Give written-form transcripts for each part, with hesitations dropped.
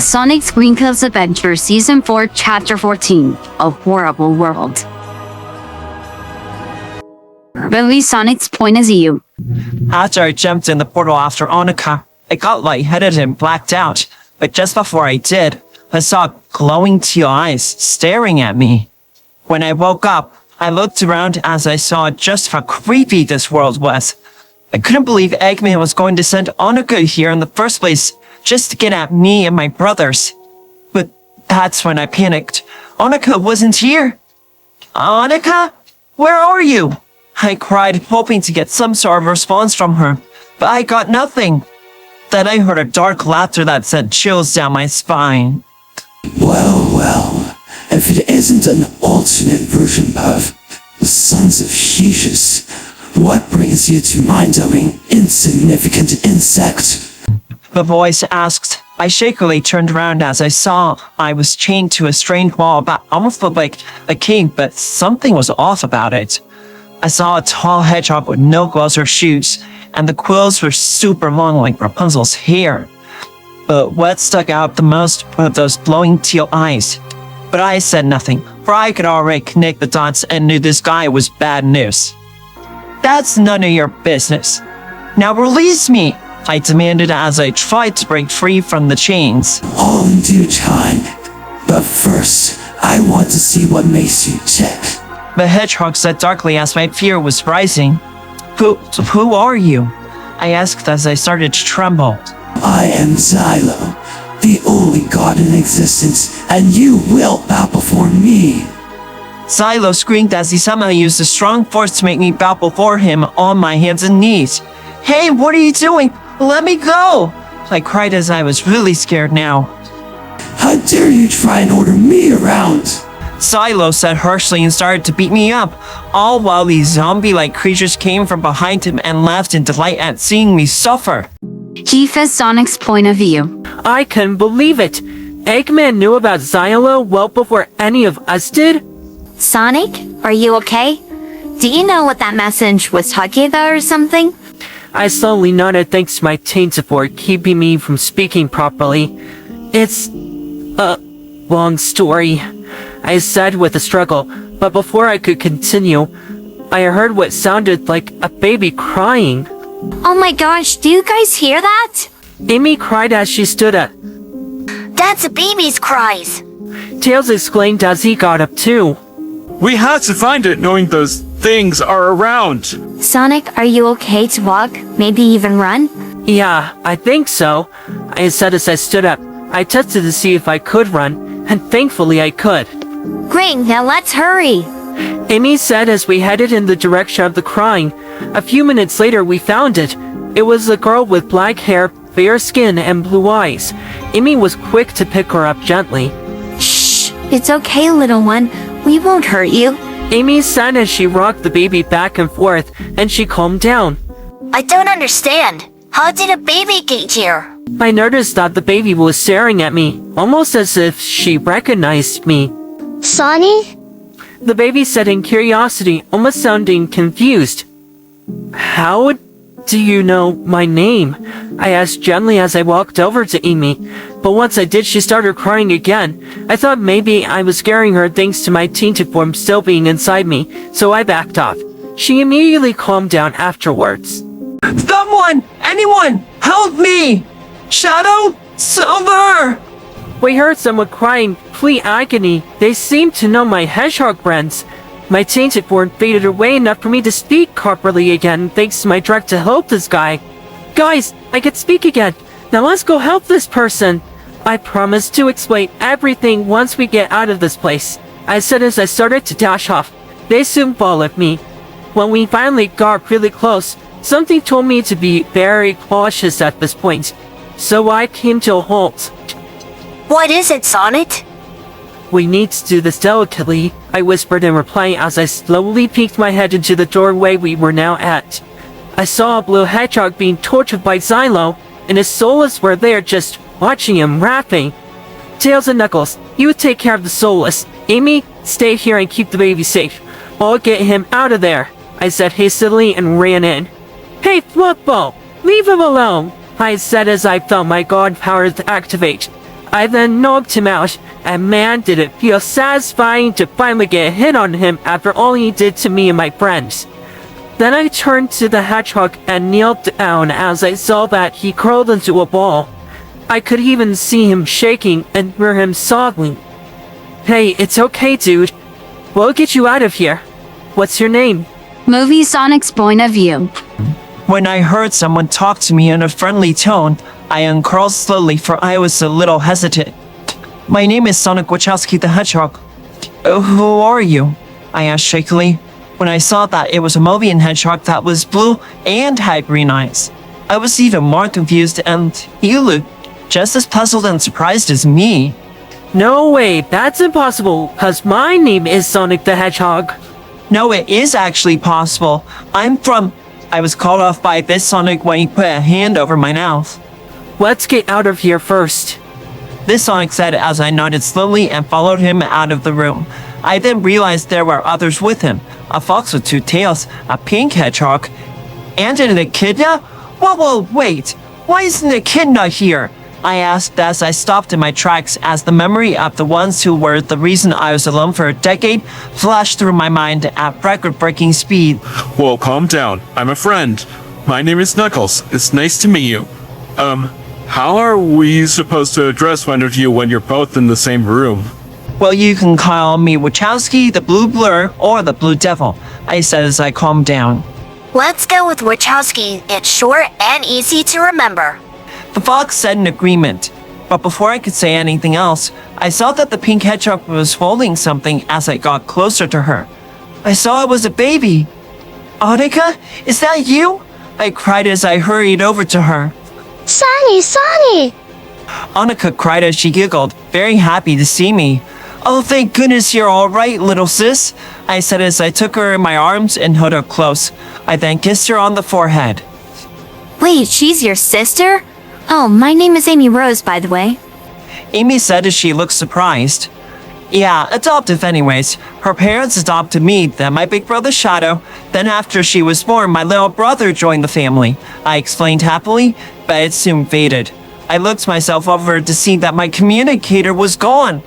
Sonic's Green Hills Adventure Season 4, Chapter 14, A Horrible World. Release Sonic's point of view. After I jumped in the portal after Annika, I got lightheaded and blacked out. But just before I did, I saw glowing teal eyes staring at me. When I woke up, I looked around as I saw just how creepy this world was. I couldn't believe Eggman was going to send Annika here in the first place just to get at me and my brothers. But that's when I panicked. Annika wasn't here. Annika? Where are you? I cried, hoping to get some sort of response from her, but I got nothing. Then I heard a dark laughter that sent chills down my spine. Well, if it isn't an alternate version of the Sons of Shishis, what brings you to my doing, insignificant insect? The voice asked. I shakily turned around as I saw I was chained to a strange wall that almost looked like a cave, but something was off about it. I saw a tall hedgehog with no gloves or shoes, and the quills were super long like Rapunzel's hair. But what stuck out the most were those glowing teal eyes. But I said nothing, for I could already connect the dots and knew this guy was bad news. That's none of your business. Now release me, I demanded as I tried to break free from the chains. All in due time. But first, I want to see what makes you tick. The hedgehog said darkly as my fear was rising. Who are you? I asked as I started to tremble. I am Xylo, the only god in existence, and you will bow before me. Xylo screamed as he somehow used a strong force to make me bow before him on my hands and knees. Hey, what are you doing? Let me go! I cried as I was really scared now. How dare you try and order me around? Xylo said harshly and started to beat me up, all while these zombie-like creatures came from behind him and laughed in delight at seeing me suffer. Chief is Sonic's point of view. I couldn't believe it. Eggman knew about Xylo well before any of us did. Sonic, are you okay? Do you know what that message was talking about or something? I slowly nodded thanks to my tainted for keeping me from speaking properly. It's a long story, I said with a struggle, but before I could continue, I heard what sounded like a baby crying. Oh my gosh, do you guys hear that? Amy cried as she stood up. That's a baby's cries. Tails exclaimed as he got up too. We had to find it knowing those things are around. Sonic, are you okay to walk? Maybe even run? Yeah, I think so, I said as I stood up. I tested to see if I could run, and thankfully I could. Great, now let's hurry. Amy said as we headed in the direction of the crying. A few minutes later we found it. It was a girl with black hair, fair skin, and blue eyes. Amy was quick to pick her up gently. Shh, it's okay, little one. We won't hurt you. Amy said as she rocked the baby back and forth, and she calmed down. I don't understand. How did a baby get here? I noticed that the baby was staring at me, almost as if she recognized me. Sonny? The baby said in curiosity, almost sounding confused. How do you know my name? I asked gently as I walked over to Amy, but once I did, she started crying again. I thought maybe I was scaring her thanks to my tainted form still being inside me, so I backed off. She immediately calmed down afterwards. Someone! Anyone! Help me! Shadow! Silver! We heard someone crying, plea agony. They seemed to know my hedgehog friends. My tainted form faded away enough for me to speak properly again, thanks to my drug to help this guy. Guys, I can speak again. Now let's go help this person. I promised to explain everything once we get out of this place, I said as I started to dash off. They soon followed me. When we finally got really close, something told me to be very cautious at this point, so I came to a halt. What is it, Sonic? We need to do this delicately, I whispered in reply as I slowly peeked my head into the doorway we were now at. I saw a blue hedgehog being tortured by Xylo, and his soulless were there just watching him rapping. Tails and Knuckles, you take care of the soulless. Amy, stay here and keep the baby safe. I'll get him out of there, I said hastily and ran in. Hey, Fluffball, leave him alone, I said as I felt my god powers activate. I then knocked him out, and man did it feel satisfying to finally get a hit on him after all he did to me and my friends. Then I turned to the hedgehog and kneeled down as I saw that he curled into a ball. I could even see him shaking and hear him sobbing. Hey, it's okay, dude. We'll get you out of here. What's your name? Movie Sonic's point of view. When I heard someone talk to me in a friendly tone, I uncurled slowly for I was a little hesitant. My name is Sonic Wachowski the Hedgehog. Who are you? I asked shakily, when I saw that it was a Mobian hedgehog that was blue and had green eyes. I was even more confused, and he looked just as puzzled and surprised as me. No way, that's impossible, cause my name is Sonic the Hedgehog. No, it is actually possible. I was called off by this Sonic when he put a hand over my mouth. Let's get out of here first. This Sonic said as I nodded slowly and followed him out of the room. I then realized there were others with him. A fox with two tails, a pink hedgehog, and an echidna? Whoa, wait. Why isn't the echidna here? I asked as I stopped in my tracks as the memory of the ones who were the reason I was alone for a decade flashed through my mind at record-breaking speed. Well, calm down. I'm a friend. My name is Knuckles. It's nice to meet you. How are we supposed to address one of you when you're both in the same room? Well, you can call me Wachowski, the Blue Blur, or the Blue Devil, I said as I calmed down. Let's go with Wachowski. It's short and easy to remember. The fox said in agreement, but before I could say anything else, I saw that the pink hedgehog was holding something as I got closer to her. I saw it was a baby. Annika, is that you? I cried as I hurried over to her. Sonny! Annika cried as she giggled, very happy to see me. Oh, thank goodness you're all right, little sis, I said as I took her in my arms and held her close. I then kissed her on the forehead. Wait, she's your sister? Oh, my name is Amy Rose, by the way. Amy said as she looked surprised. Yeah, adoptive anyways. Her parents adopted me, then my big brother Shadow. Then after she was born, my little brother joined the family. I explained happily, but it soon faded. I looked myself over to see that my communicator was gone.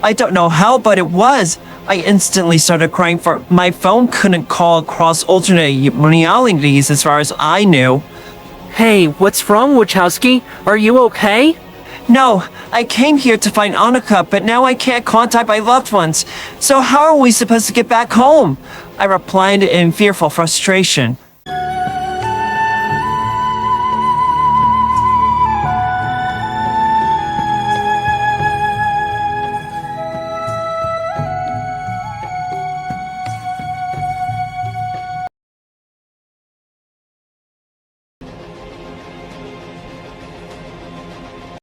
I don't know how, but it was. I instantly started crying for my phone couldn't call across alternate realities as far as I knew. Hey, what's wrong, Wachowski? Are you okay? No, I came here to find Annika, but now I can't contact my loved ones. So how are we supposed to get back home? I replied in fearful frustration.